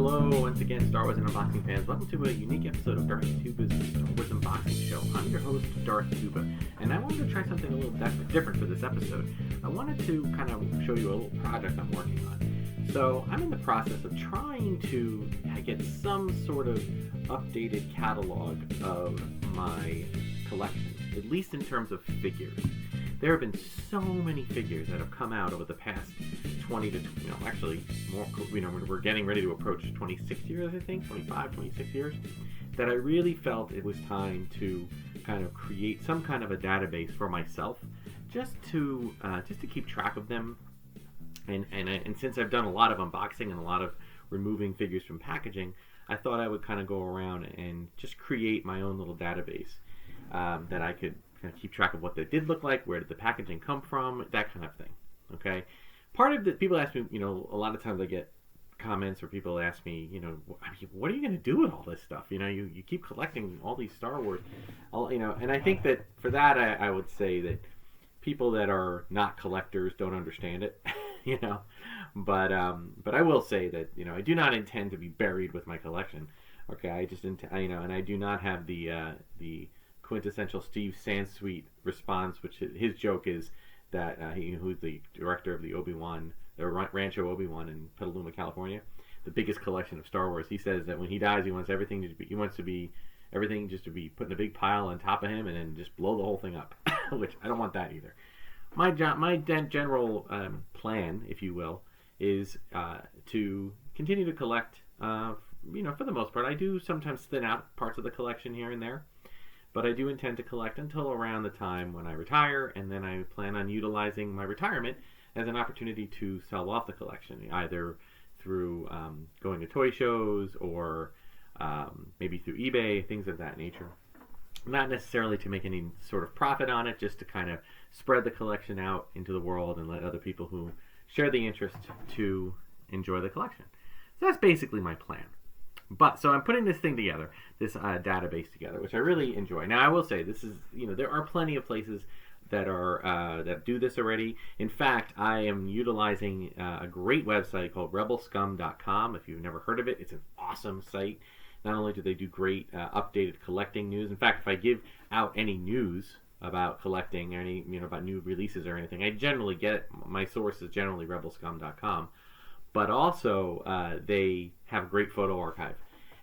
Hello, once again, Star Wars and Unboxing fans. Welcome to a unique episode of Darth Tuba's Star Wars Unboxing Show. I'm your host, Darth Tuba, and I wanted to try something a little different for this episode. I wanted to kind of show you a little project I'm working on. So I'm in the process of trying to get some sort of updated catalog of my collection, at least in terms of figures. There have been so many figures that have come out over the past 20 to, actually more, we're getting ready to approach 26 years, I think, 25, 26 years, that I really felt it was time to kind of create some kind of a database for myself, just to keep track of them. And since I've done a lot of unboxing and a lot of removing figures from packaging, I thought I would kind of go around and just create my own little database that I could kind of keep track of what they did look like, where did the packaging come from, that kind of thing. Okay, part of the people ask me, a lot of times I get comments or people ask me, what are you going to do with all this stuff? You keep collecting all these Star Wars, and I think that for that I would say that people that are not collectors don't understand it, But I will say that I do not intend to be buried with my collection. Okay, I just and I do not have the quintessential Steve Sansweet response, which his joke is that who's the director of the Rancho Obi-Wan in Petaluma, California, the biggest collection of Star Wars. He says that when he dies, he wants everything to be put in a big pile on top of him and then just blow the whole thing up, which I don't want that either. My general plan, if you will, is to continue to collect. For the most part, I do sometimes thin out parts of the collection here and there. But I do intend to collect until around the time when I retire, and then I plan on utilizing my retirement as an opportunity to sell off the collection, either through going to toy shows or maybe through eBay, things of that nature. Not necessarily to make any sort of profit on it, just to kind of spread the collection out into the world and let other people who share the interest to enjoy the collection. So that's basically my plan. So I'm putting this thing together, this database together, which I really enjoy. Now I will say this is, there are plenty of places that that do this already. In fact, I am utilizing a great website called rebelscum.com. If you've never heard of it, it's an awesome site. Not only do they do great updated collecting news. In fact, if I give out any news about collecting or any about new releases or anything, I generally get my source is generally rebelscum.com. But also, they have a great photo archive,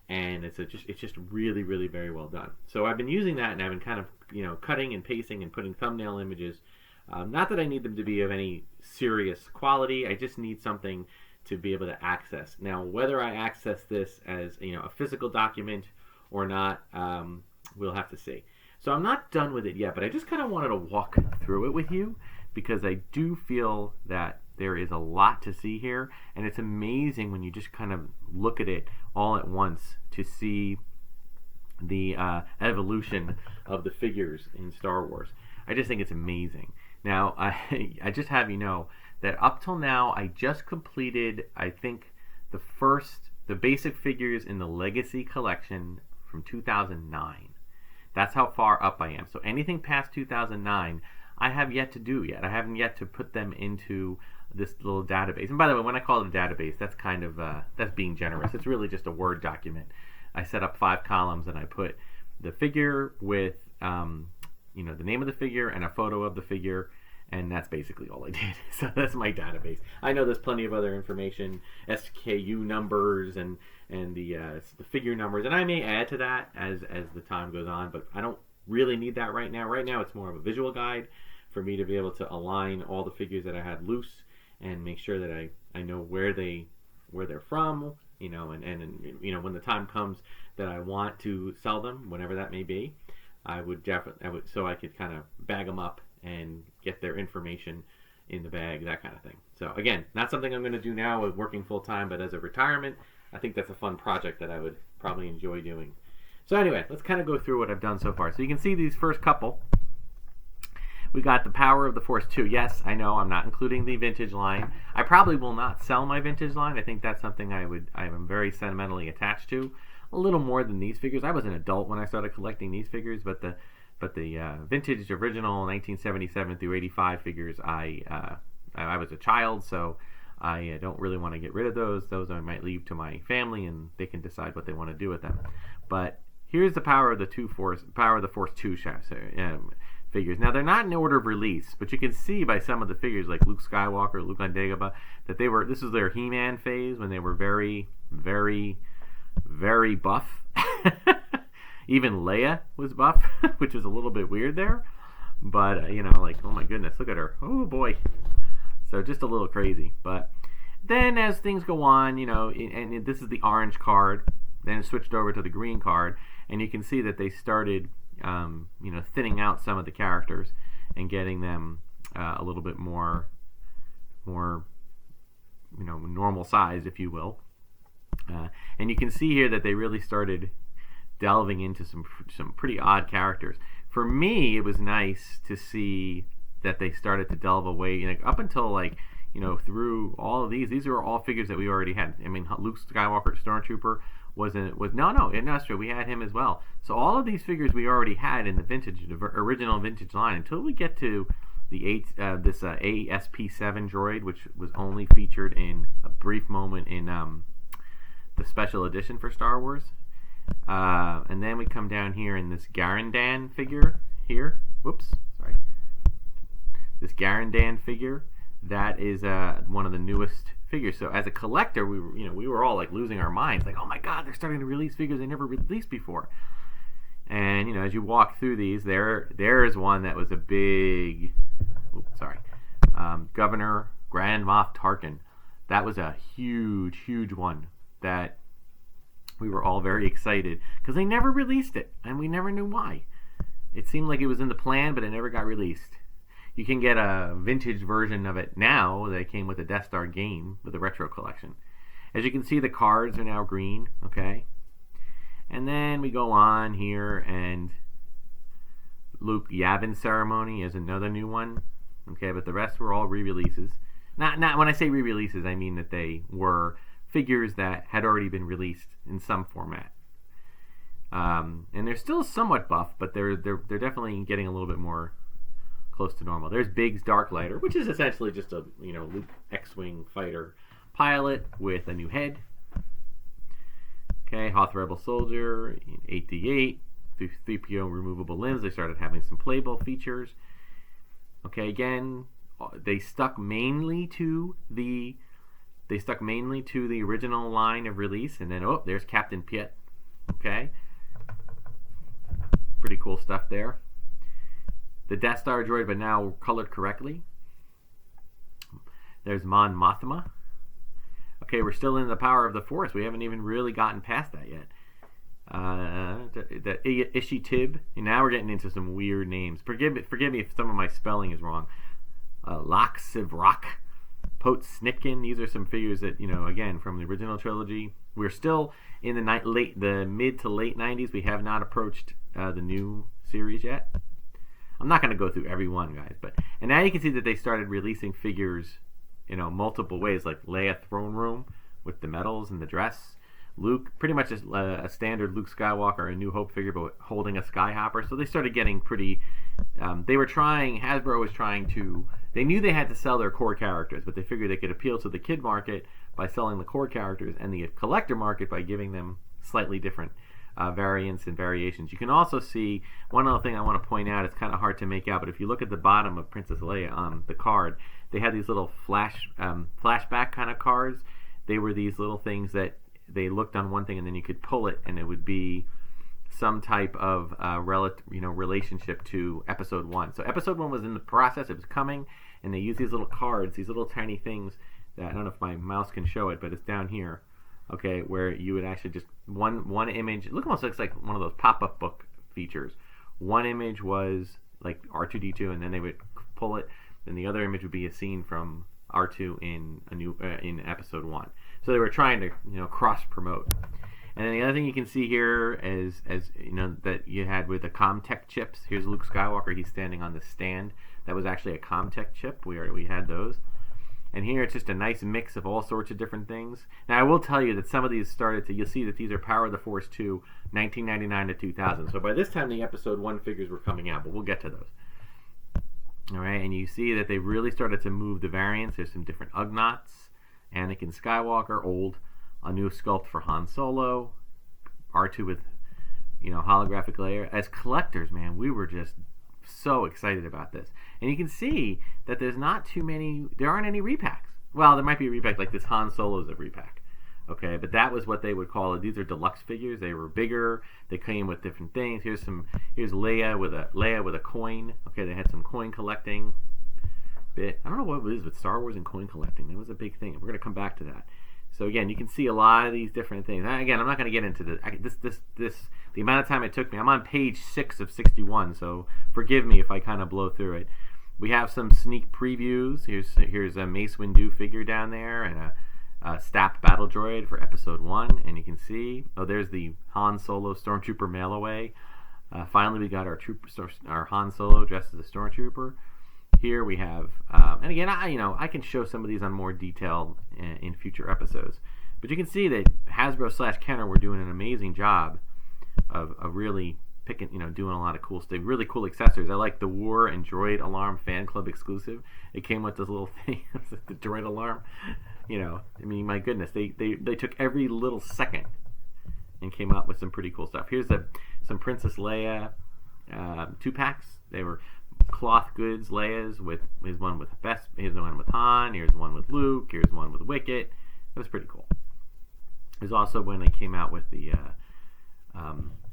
and it's just really, really very well done. So I've been using that, and I've been kind of cutting and pasting and putting thumbnail images. Not that I need them to be of any serious quality. I just need something to be able to access. Now, whether I access this as a physical document or not, we'll have to see. So I'm not done with it yet, but I just kind of wanted to walk through it with you because I do feel that there is a lot to see here, and it's amazing when you just kind of look at it all at once to see the evolution of the figures in Star Wars. I just think it's amazing. Now, I just have you know that up till now, I just completed, I think, the basic figures in the Legacy collection from 2009. That's how far up I am. So anything past 2009, I have yet to do yet. I haven't yet to put them into this little database. And by the way, when I call it a database, that's kind of that's being generous. It's really just a Word document. I set up 5 columns and I put the figure with the name of the figure and a photo of the figure, and that's basically all I did. So that's my database. I know there's plenty of other information, SKU numbers and the figure numbers, and I may add to that as the time goes on, but I don't really need that right now. Right now it's more of a visual guide for me to be able to align all the figures that I had loose and make sure that I know where they're from, and when the time comes that I want to sell them, whenever that may be, I would so I could kind of bag them up and get their information in the bag, that kind of thing. So again, not something I'm going to do now with working full time, but as a retirement, I think that's a fun project that I would probably enjoy doing. So anyway, let's kind of go through what I've done so far. So you can see these first couple. We got the Power of the Force 2. Yes, I know I'm not including the vintage line. I probably will not sell my vintage line. I think that's something I am very sentimentally attached to. A little more than these figures. I was an adult when I started collecting these figures, but the vintage original 1977 through 85 figures, I was a child, so I don't really want to get rid of those. Those I might leave to my family, and they can decide what they want to do with them. But here's the Power of the Force 2 figures. Now they're not in order of release, but you can see by some of the figures, like Luke Skywalker, Luke on Dagobah, that this is their He-Man phase when they were very, very, very buff. Even Leia was buff, which was a little bit weird there. But, oh my goodness, look at her. Oh boy. So just a little crazy. But then as things go on, and this is the orange card, then it switched over to the green card, and you can see that they started, thinning out some of the characters and getting them a little bit more, normal size, if you will. And you can see here that they really started delving into some pretty odd characters. For me, it was nice to see that they started to delve away, up until through all of these are all figures that we already had. I mean, Luke Skywalker Stormtrooper that's true. We had him as well. So all of these figures we already had in the original vintage line until we get to the ASP7 droid, which was only featured in a brief moment in the special edition for Star Wars. And then we come down here in this Garandan figure here. Whoops, sorry. This Garandan figure, that is one of the newest figures. So as a collector, we were all losing our minds, oh my God, they're starting to release figures they never released before. And as you walk through these, there is one that was a big, Governor Grand Moff Tarkin. That was a huge, huge one that we were all very excited because they never released it, and we never knew why. It seemed like it was in the plan, but it never got released. You can get a vintage version of it now that came with the Death Star game with the retro collection. As you can see, the cards are now green, okay? And then we go on here, and Luke Yavin Ceremony is another new one, okay? But the rest were all re-releases. Not when I say re-releases, I mean that they were figures that had already been released in some format. And they're still somewhat buff, but they're definitely getting a little bit more close to normal. There's Biggs Darklighter, which is essentially just a Luke X-Wing fighter pilot with a new head. Okay, Hoth Rebel Soldier, 8D8, 3PO removable limbs. They started having some playable features. Okay, again, they stuck mainly to the original line of release, and then there's Captain Piet. Okay, pretty cool stuff there. The Death Star droid, but now colored correctly. There's Mon Mothma. Okay, we're still in the Power of the Force. We haven't even really gotten past that yet. The Ishi Tib. And now we're getting into some weird names. Forgive me if some of my spelling is wrong. Lak Sivrak. Pot Snitkin. These are some figures that, again, from the original trilogy. We're still in the mid to late 90s. We have not approached the new series yet. I'm not going to go through every one, guys, and now you can see that they started releasing figures, multiple ways, like Leia Throne Room with the medals and the dress. Luke, pretty much a standard Luke Skywalker, a New Hope figure, but holding a Skyhopper. So they started getting pretty. Hasbro was trying to. They knew they had to sell their core characters, but they figured they could appeal to the kid market by selling the core characters and the collector market by giving them slightly different variants and variations. You can also see one other thing I want to point out. It's kind of hard to make out, but if you look at the bottom of Princess Leia, the card, they had these little flashback kind of cards. They were these little things that they looked on one thing, and then you could pull it, and it would be some type of relationship to Episode 1. So Episode 1 was in the process; it was coming, and they used these little cards, these little tiny things that I don't know if my mouse can show it, but it's down here. Okay, where you would actually just one image. It almost looks like one of those pop-up book features. One image was like R2D2, and then they would pull it. Then the other image would be a scene from R2 in Episode 1. So they were trying to cross promote. And then the other thing you can see here is that you had with the Comtech chips. Here's Luke Skywalker. He's standing on the stand. That was actually a Comtech chip. We had those. And here it's just a nice mix of all sorts of different things. Now I will tell you that some of these you'll see that these are Power of the Force 2, 1999 to 2000. So by this time the Episode 1 figures were coming out, but we'll get to those. All right, and you see that they really started to move the variants. There's some different Ugnaughts. Anakin Skywalker, old. A new sculpt for Han Solo. R2 with, holographic layer. As collectors, man, we were just so excited about this. And you can see that there aren't any repacks. Well, there might be a repack, like this Han Solo is a repack. Okay, but that was what they would call it. These are deluxe figures. They were bigger. They came with different things. Here's Leia with a coin. Okay, they had some coin collecting bit. I don't know what it is with Star Wars and coin collecting. That was a big thing. We're going to come back to that. So again, you can see a lot of these different things. And again, I'm not going to get into the amount of time it took me. I'm on page 6 of 61, so forgive me if I kind of blow through it. We have some sneak previews. Here's a Mace Windu figure down there, and a Stap battle droid for episode 1, and you can see, there's the Han Solo Stormtrooper mail away. Finally, we got our Han Solo dressed as a Stormtrooper. Here we have, and again, I can show some of these on more detail in future episodes, but you can see that Hasbro / Kenner were doing an amazing job of really picking, doing a lot of cool stuff, really cool accessories. I like the War and Droid Alarm Fan Club exclusive. It came with this little thing, the droid alarm. My goodness, they took every little second and came up with some pretty cool stuff. Here's some Princess Leia 2-packs. They were cloth goods Leia's here's one with Han, here's one with Luke, here's one with Wicket. It was pretty cool. There's also when they came out with the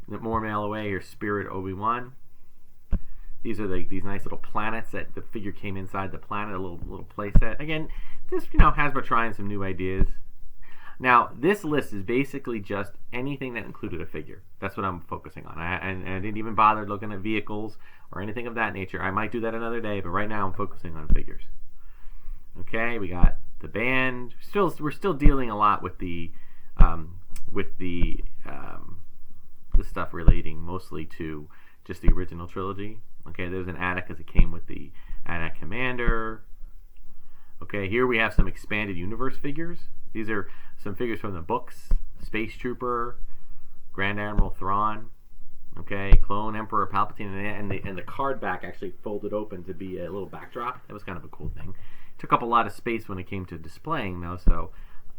more mail away, here's Spirit Obi-Wan. These are these nice little planets that the figure came inside the planet, a little play set. Again, just Hasbro trying some new ideas. Now, this list is basically just anything that included a figure. That's what I'm focusing on. I didn't even bother looking at vehicles or anything of that nature. I might do that another day, but right now I'm focusing on figures. Okay, we got the band. We're still dealing a lot with the stuff relating mostly to just the original trilogy. Okay, there's an AT-AT because it came with the AT-AT Commander. Okay, here we have some expanded universe figures. These are some figures from the books. Space Trooper, Grand Admiral Thrawn, okay, Clone Emperor Palpatine, and the card back actually folded open to be a little backdrop. That was kind of a cool thing. Took up a lot of space when it came to displaying, though, so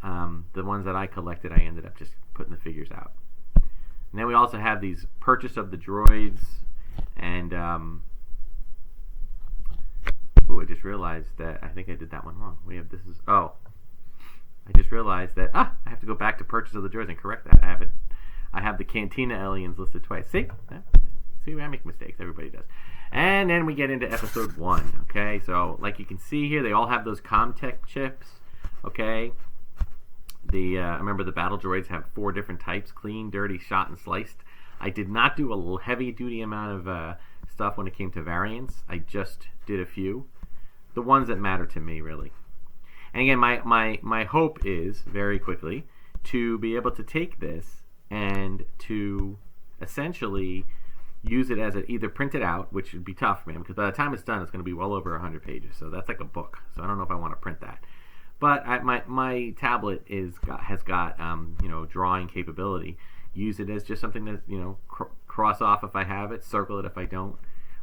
the ones that I collected, I ended up just putting the figures out. And then we also have these purchase of the droids, and I just realized that I think I did that one wrong. I just realized that I have to go back to purchase of the droids and correct that. I have the Cantina aliens listed twice. See, I make mistakes. Everybody does. And then we get into episode 1. Okay, so like you can see here, they all have those Comtech chips. Okay, I remember the battle droids have 4 different types: clean, dirty, shot, and sliced. I did not do a heavy duty amount of stuff when it came to variants. I just did a few, the ones that matter to me really. And again, my hope is, very quickly, to be able to take this and to essentially use it as either print it out, which would be tough, man, because by the time it's done, it's going to be well over 100 pages. So that's like a book. So I don't know if I want to print that. But my tablet has got drawing capability. Use it as just something that cross off if I have it, circle it if I don't,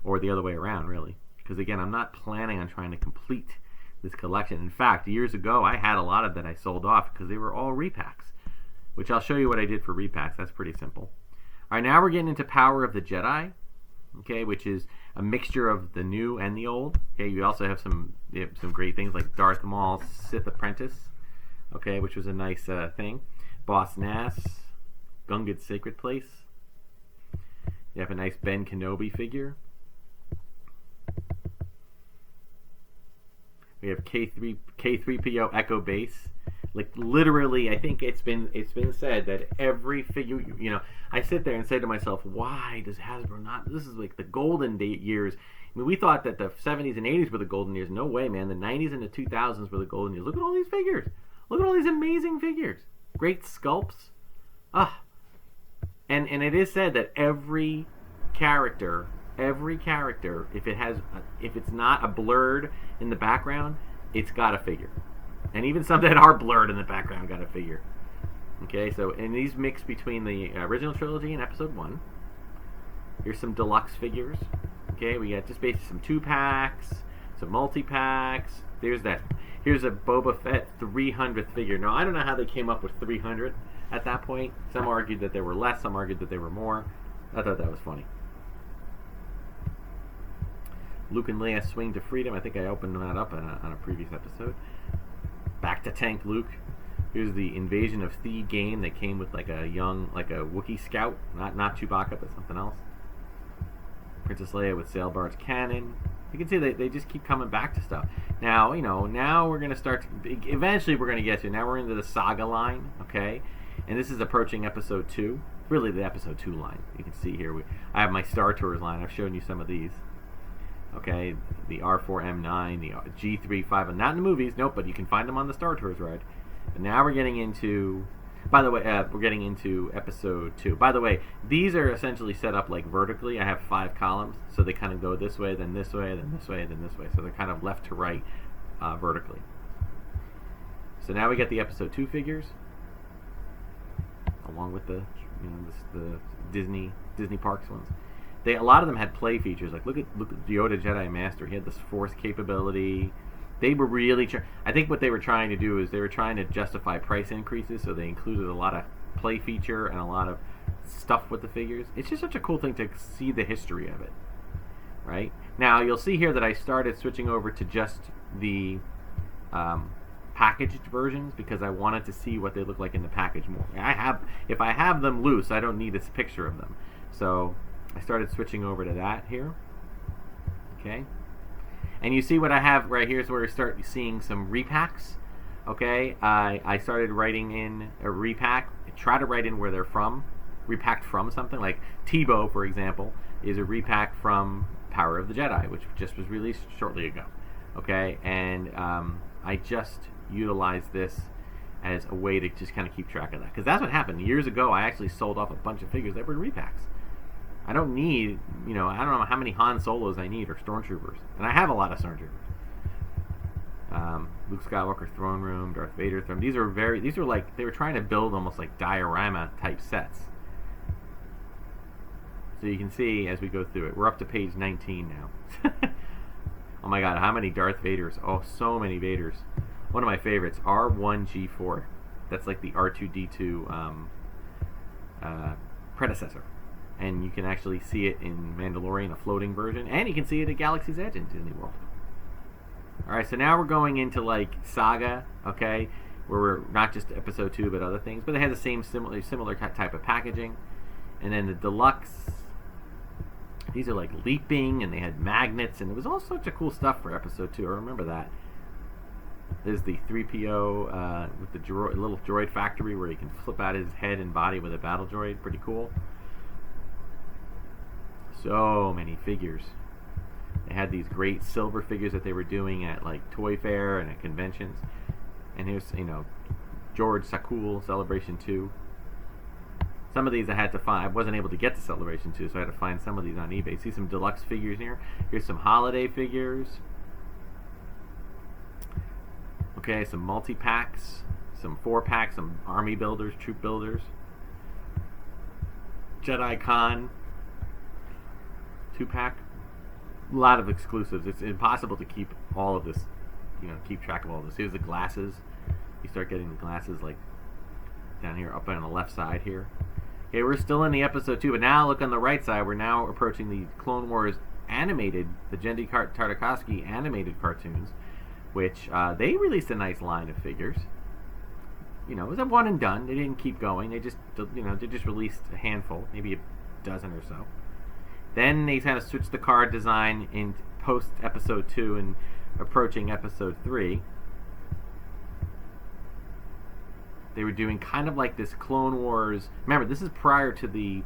or the other way around, really. Because again, I'm not planning on trying to complete this collection. In fact, years ago, I had a lot of that I sold off because they were all repacks, which I'll show you what I did for repacks. That's pretty simple. All right, now we're getting into Power of the Jedi, okay, which is a mixture of the new and the old. Okay, you also have some great things like Darth Maul's Sith Apprentice, okay, which was a nice thing. Boss Nass, Gungans Sacred Place. You have a nice Ben Kenobi figure. We have K3PO Echo Base. Like literally, I think it's been said that every figure, I sit there and say to myself, why does Hasbro not? This is like the golden years. I mean, we thought that the 70s and 80s were the golden years. No way, man. The 90s and the 2000s were the golden years. Look at all these figures. Look at all these amazing figures. Great sculpts. And it is said that every character, if it's not a blurred in the background, it's got a figure. And even some that are blurred in the background got a figure. Okay, so and these mix between the original trilogy and episode 1. Here's some deluxe figures. Okay, we got just basically some 2-packs, some multi-packs. There's that. Here's a Boba Fett 300th figure. Now, I don't know how they came up with 300 at that point. Some argued that there were less, some argued that there were more. I thought that was funny. Luke and Leia swing to freedom. I think I opened that up on a previous episode. Back to Tank Luke. Here's the Invasion of Theed game that came with like a Wookiee scout. Not Chewbacca, but something else. Princess Leia with Sail Barge cannon. You can see they just keep coming back to stuff. Now, now we're going to start... Eventually we're going to get to... Now we're into the Saga line, okay? And this is approaching Episode 2. Really the Episode 2 line. You can see here. I have my Star Tours line. I've shown you some of these. Okay, the R4M9, the G35, not in the movies, nope, but you can find them on the Star Tours ride. And now we're getting into, by the way, we're getting into Episode 2. By the way, these are essentially set up like vertically. I have 5 columns, so they kind of go this way, then this way, then this way, then this way. So they're kind of left to right vertically. So now we get the Episode 2 figures, along with the Disney Parks ones. A lot of them had play features. Like look at Yoda Jedi Master. He had this Force capability. They were really I think what they were trying to do is they were trying to justify price increases, so they included a lot of play feature and a lot of stuff with the figures. It's just such a cool thing to see the history of it. Right? Now you'll see here that I started switching over to just the packaged versions because I wanted to see what they look like in the package more. If I have them loose, I don't need this picture of them. So I started switching over to that here. Okay. And you see what I have right here is where we start seeing some repacks. Okay. I started writing in a repack. Try to write in where they're from. Repacked from something. Like Tebow, for example, is a repack from Power of the Jedi, which just was released shortly ago. Okay. And I just utilized this as a way to just kind of keep track of that. Because that's what happened. Years ago, I actually sold off a bunch of figures that were repacks. I don't need, I don't know how many Han Solos I need or Stormtroopers. And I have a lot of Stormtroopers. Luke Skywalker Throne Room, Darth Vader Throne. These were like, they were trying to build almost like diorama type sets. So you can see as we go through it. We're up to page 19 now. Oh my god, how many Darth Vaders? Oh, so many Vaders. One of my favorites, R1G4. That's like the R2D2 predecessor. And you can actually see it in Mandalorian, a floating version, and you can see it at Galaxy's Edge in Disney World. Alright, so now we're going into like Saga, okay, where we're not just Episode 2 but other things, but they had the same similar type of packaging. And then the deluxe, these are like leaping, and they had magnets, and it was all sorts of cool stuff for Episode 2. I remember that. There's the 3PO with the little droid factory where he can flip out his head and body with a battle droid. Pretty cool. So many figures. They had these great silver figures that they were doing at like Toy Fair and at conventions. And here's, George Sakul Celebration 2. Some of these I had to find. I wasn't able to get to Celebration 2, so I had to find some of these on eBay. See some deluxe figures here. Here's some holiday figures. Okay, some multi-packs, some 4-packs, some army builders, troop builders. Jedi Con 2-pack. A lot of exclusives. It's impossible to keep all of this, keep track of all of this. Here's the glasses. You start getting the glasses like down here, up on the left side here. Okay, we're still in the Episode 2, but now look on the right side. We're now approaching the Clone Wars animated, the Genndy Tartakovsky animated cartoons, which they released a nice line of figures. It was a one and done. They didn't keep going. They just, they just released a handful, maybe a dozen or so. Then they kind of switched the card design in post Episode 2 and approaching Episode 3. They were doing kind of like this Clone Wars. Remember, this is prior to the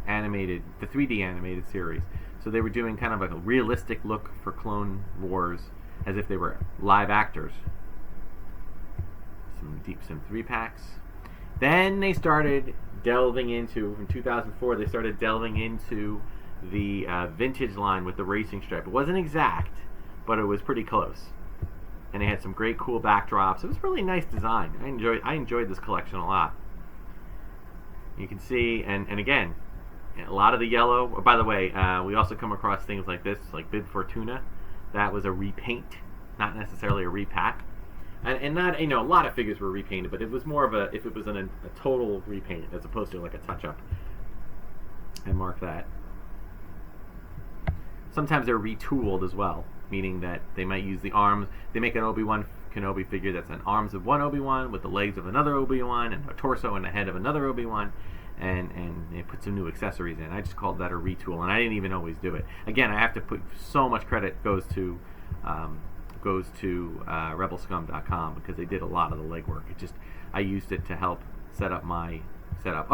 animated, the 3D animated series. So they were doing kind of like a realistic look for Clone Wars, as if they were live actors. Some 3-packs. Then they started delving into, in 2004, they started delving into the vintage line with the racing stripe. It wasn't exact, but it was pretty close. And they had some great cool backdrops. It was really nice design. I enjoyed this collection a lot. You can see, and again, a lot of the yellow. Oh, by the way, we also come across things like this, like Bib Fortuna. That was a repaint not necessarily a repack. And not, a lot of figures were repainted, but it was more of if it was a total repaint as opposed to like a touch-up. I mark that. Sometimes they're retooled as well, meaning that they might use the arms. They make an Obi-Wan Kenobi figure that's an arms of one Obi-Wan with the legs of another Obi-Wan and a torso and a head of another Obi-Wan, and they put some new accessories in. I just called that a retool, and I didn't even always do it. Again, I have to put so much credit goes to rebelscum.com because they did a lot of the legwork. I used it to help set up my setup.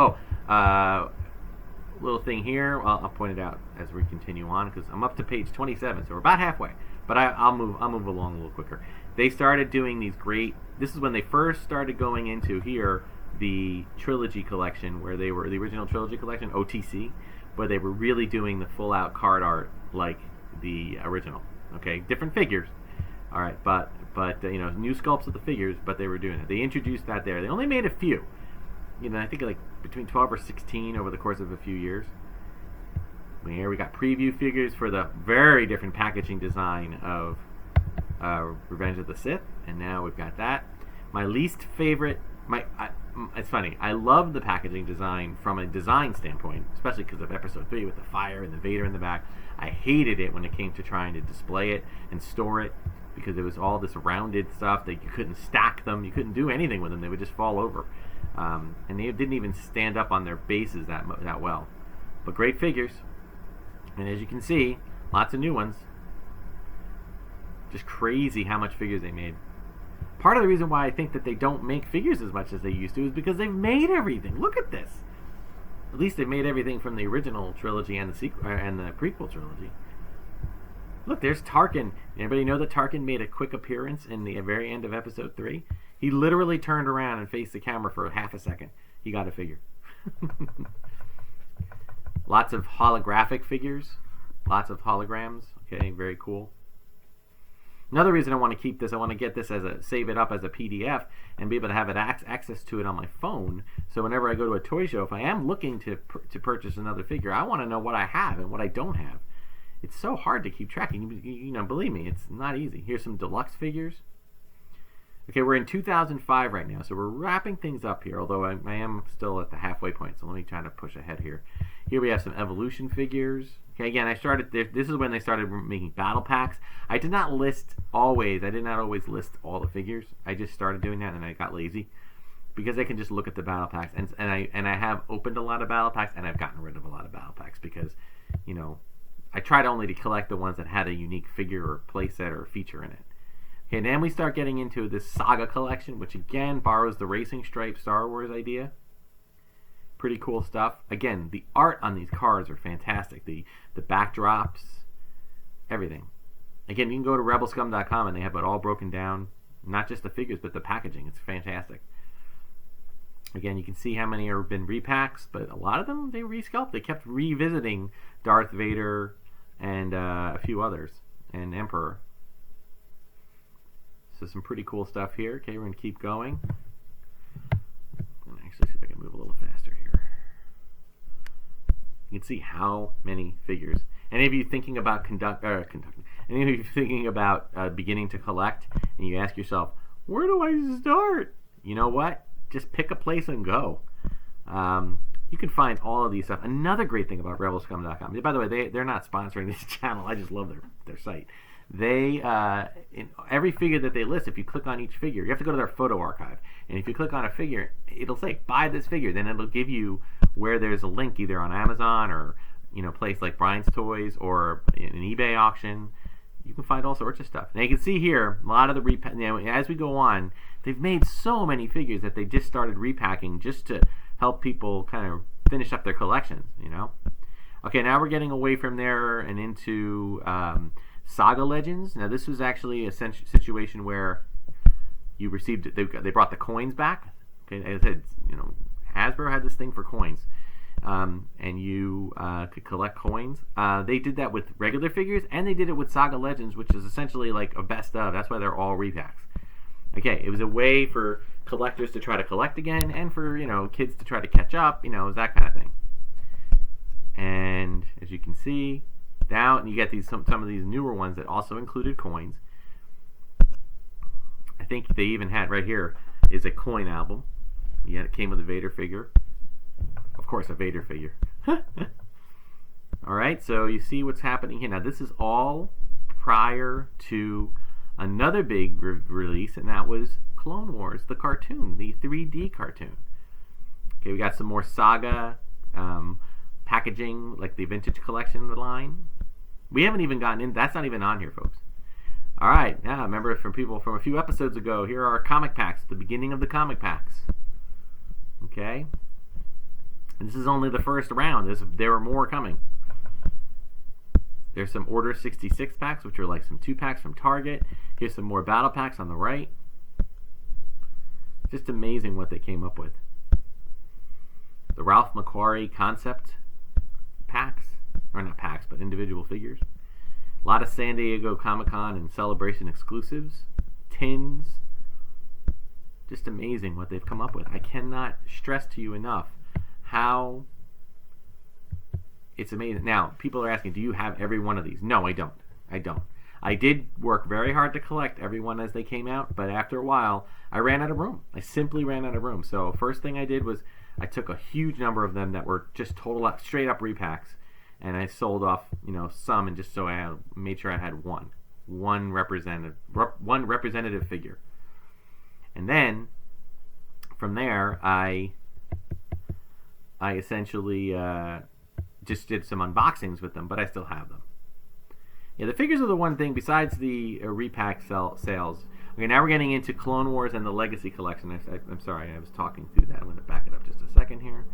Little thing here. I'll point it out as we continue on because I'm up to page 27, so we're about halfway. But I'll move along a little quicker. They started doing these great. This is when they first started going into here the trilogy collection, where they were the original trilogy collection OTC, where they were really doing the full out card art like the original. Okay, different figures. All right, but new sculpts of the figures, but they were doing it. They introduced that there. They only made a few. I think like between 12 or 16 over the course of a few years. Here we got preview figures for the very different packaging design of Revenge of the Sith, and now we've got that. My least favorite, it's funny, I love the packaging design from a design standpoint, especially because of Episode 3 with the fire and the Vader in the back. I hated it when it came to trying to display it and store it, because it was all this rounded stuff that you couldn't stack them, you couldn't do anything with them, they would just fall over. And they didn't even stand up on their bases that well. But great figures. And as you can see, lots of new ones. Just crazy how much figures they made. Part of the reason why I think that they don't make figures as much as they used to is because they've made everything. Look at this. At least they've made everything from the original trilogy and the sequel and the prequel trilogy. Look, there's Tarkin. Anybody know that Tarkin made a quick appearance in the very end of Episode 3? He literally turned around and faced the camera for half a second. He got a figure. Lots of holographic figures. Lots of holograms. Okay, very cool. Another reason I want to keep this, I want to get this save it up as a PDF and be able to have access to it on my phone. So whenever I go to a toy show, if I am looking to purchase another figure, I want to know what I have and what I don't have. It's so hard to keep tracking. Believe me, it's not easy. Here's some deluxe figures. Okay, we're in 2005 right now, so we're wrapping things up here, although I am still at the halfway point, so let me try to push ahead here. Here we have some Evolution figures. Okay, again, this is when they started making battle packs. I did not always list all the figures. I just started doing that, and I got lazy, because I can just look at the battle packs, and I have opened a lot of battle packs, and I've gotten rid of a lot of battle packs, because, I tried only to collect the ones that had a unique figure or playset or feature in it. Okay, then we start getting into this Saga collection, which again borrows the Racing Stripe Star Wars idea. Pretty cool stuff. Again, the art on these cards are fantastic. The backdrops, everything. Again, you can go to rebelscum.com and they have it all broken down. Not just the figures, but the packaging. It's fantastic. Again, you can see how many have been repacks, but a lot of them they resculpt. They kept revisiting Darth Vader and a few others, and Emperor. So some pretty cool stuff here. Okay, we're going to keep going. I'm going to actually see if I can move a little faster here. You can see how many figures. Any of you thinking about any of you thinking about beginning to collect, and you ask yourself, where do I start? You know what? Just pick a place and go. You can find all of these stuff. Another great thing about rebelscum.com. By the way, they're not sponsoring this channel. I just love their site. They in every figure that they list, if you click on each figure, you have to go to their photo archive, and if you click on a figure, it'll say buy this figure. Then it'll give you where there's a link either on Amazon or a place like Brian's Toys or an eBay auction. You can find all sorts of stuff. Now you can see here a lot of the as we go on, they've made so many figures that they just started repacking just to help people kind of finish up their collections. Okay, now we're getting away from there and into Saga Legends. Now this was actually a situation where you received they brought the coins back. Okay, as I said, Hasbro had this thing for coins, and you could collect coins. They did that with regular figures, and they did it with Saga Legends, which is essentially like a best of. That's why they're all repacks. Okay, it was a way for collectors to try to collect again, and for kids to try to catch up. It was that kind of thing. And as you can see, now you get some of these newer ones that also included coins. I think they even had right here is a coin album. Yeah, it came with a Vader figure. Of course, a Vader figure. All right, so you see what's happening here. Now, this is all prior to another big release, and that was Clone Wars, the cartoon, the 3D cartoon. Okay, we got some more Saga packaging, like the vintage collection line. We haven't even gotten in. That's not even on here, folks. All right, now remember from people from a few episodes ago, here are our comic packs, the beginning of the comic packs. Okay? And this is only the first round. There are more coming. There's some Order 66 packs, which are like some 2-packs from Target. Here's some more battle packs on the right. Just amazing what they came up with. The Ralph McQuarrie concept packs, or not packs, but individual figures. A lot of San Diego Comic-Con and Celebration exclusives. Tins. Just amazing what they've come up with. I cannot stress to you enough how it's amazing. Now, people are asking, do you have every one of these? No, I don't. I did work very hard to collect every one as they came out, but after a while, I ran out of room. I simply ran out of room. So first thing I did was I took a huge number of them that were just straight up repacks, and I sold off, some, and just so I made sure I had one representative figure. And then from there, I essentially just did some unboxings with them, but I still have them. Yeah, the figures are the one thing besides the repack sales. Okay, now we're getting into Clone Wars and the Legacy Collection. I'm sorry, I was talking through that. I'm going to back it up just a second here.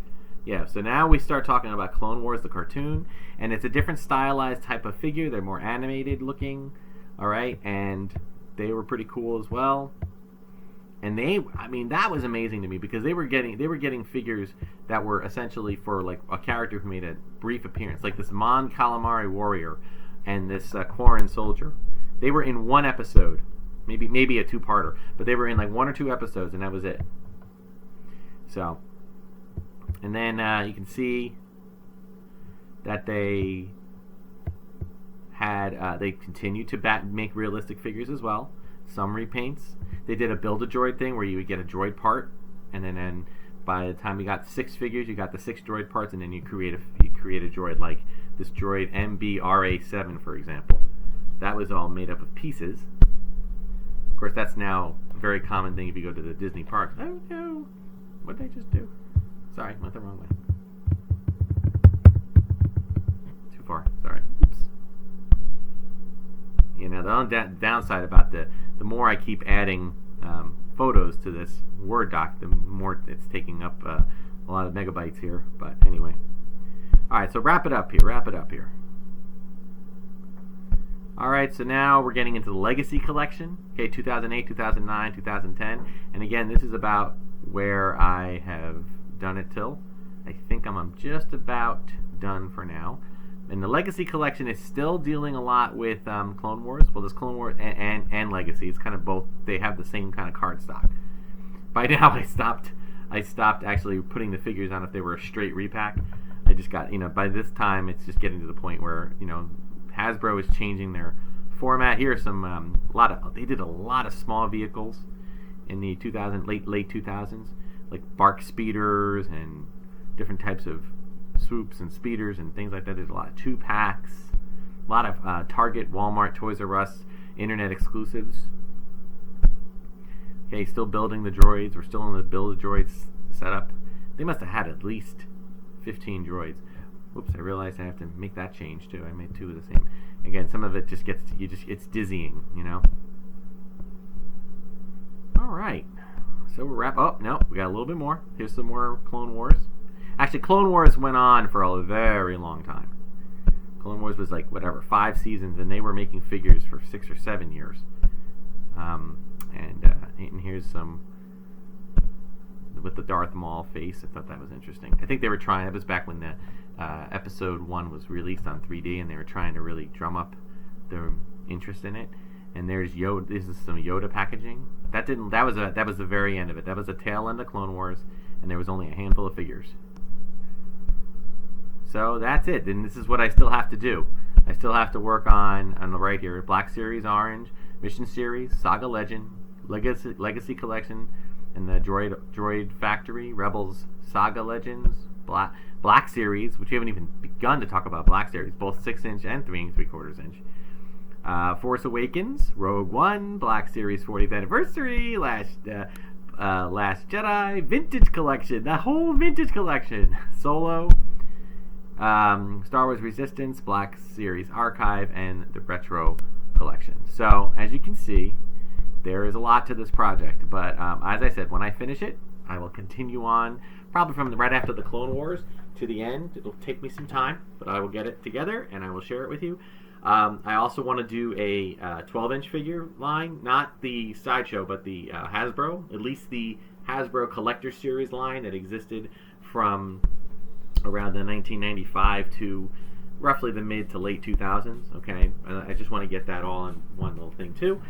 Yeah, so now we start talking about Clone Wars, the cartoon, and it's a different stylized type of figure. They're more animated looking, all right, and they were pretty cool as well. And that was amazing to me because they were getting figures that were essentially for like a character who made a brief appearance, like this Mon Calamari warrior and this Quarren soldier. They were in one episode, maybe a 2-parter, but they were in like 1 or 2 episodes, and that was it. So, and then you can see that they continued to make realistic figures as well. Some repaints. They did a Build-a-droid thing where you would get a droid part, and then by the time you got 6 figures, you got the 6 droid parts, and then you create a droid like this droid MBRA7, for example. That was all made up of pieces. Of course, that's now a very common thing if you go to the Disney parks. Oh no! What did I just do? Sorry, went the wrong way. Too far. Sorry. Oops. The downside about the more I keep adding photos to this Word doc, the more it's taking up a lot of megabytes here. But anyway. Alright, so wrap it up here. Alright, so now we're getting into the Legacy Collection. Okay, 2008, 2009, 2010. And again, this is about where I have done it till. I think I'm just about done for now. And the Legacy Collection is still dealing a lot with Clone Wars. Well, there's Clone Wars and Legacy. It's kind of both. They have the same kind of card stock. By now, I stopped actually putting the figures on if they were a straight repack. I just got, by this time, it's just getting to the point where, Hasbro is changing their format. Here are some, they did a lot of small vehicles in the late 2000s, like bark speeders and different types of swoops and speeders and things like that. There's a lot of 2-packs, a lot of Target, Walmart, Toys R Us, internet exclusives. Okay, still building the droids. We're still in the Build-a-droid setup. They must have had at least 15 droids. Whoops, I realized I have to make that change too. I made 2 of the same. Again, some of it just it's dizzying, All right. So we're oh, no, we got a little bit more. Here's some more Clone Wars. Actually, Clone Wars went on for a very long time. Clone Wars was like, 5 seasons, and they were making figures for 6 or 7 years. And here's some with the Darth Maul face. I thought that was interesting. I think they were trying, that was back when the episode 1 was released on 3D, and they were trying to really drum up their interest in it. And there's Yoda. This is some Yoda packaging. That was the very end of it. That was the tail end of Clone Wars, and there was only a handful of figures. So that's it. And this is what I still have to do. I still have to work on the right here, Black Series Orange, Mission Series, Saga Legend, Legacy Collection, and the Droid Factory, Rebels, Saga Legends, Black Series, which we haven't even begun to talk about. Black Series, both 6-inch and 3 3/4 inch. Force Awakens, Rogue One, Black Series 40th Anniversary, Last Jedi, Vintage Collection, the whole Vintage Collection, Solo, Star Wars Resistance, Black Series Archive, and the Retro Collection. So, as you can see, there is a lot to this project, but as I said, when I finish it, I will continue on, probably from right after the Clone Wars to the end. It'll take me some time, but I will get it together, and I will share it with you. I also want to do a 12-inch figure line, not the Sideshow, but the Hasbro, at least the Hasbro Collector Series line that existed from around the 1995 to roughly the mid to late 2000s, okay? I just want to get that all in one little thing, too.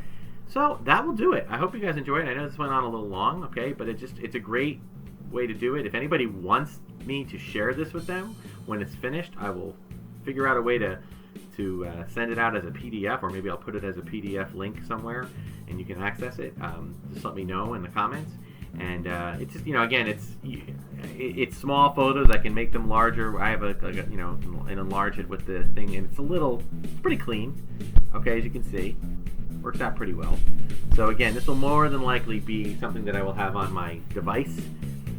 So that will do it. I hope you guys enjoyed it. I know this went on a little long, okay? But it's a great way to do it. If anybody wants me to share this with them when it's finished, I will figure out a way to send it out as a PDF, or maybe I'll put it as a PDF link somewhere and you can access it. Just let me know in the comments. And it's just, again, it's small photos. I can make them larger. I have and enlarge it with the thing, and it's pretty clean, okay, as you can see. Works out pretty well. So again, this will more than likely be something that I will have on my device.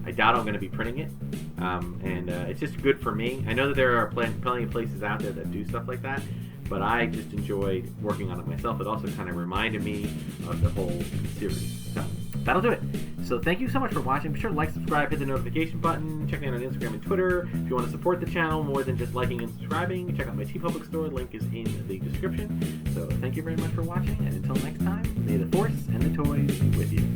I doubt I'm going to be printing it, and it's just good for me. I know that there are plenty of places out there that do stuff like that, but I just enjoyed working on it myself. It also kind of reminded me of the whole series. So that'll do it. So thank you so much for watching. Be sure to like, subscribe, hit the notification button. Check me out on Instagram and Twitter. If you want to support the channel more than just liking and subscribing, check out my TeePublic store. Link is in the description. So thank you very much for watching, and until next time, may the Force and the toys be with you.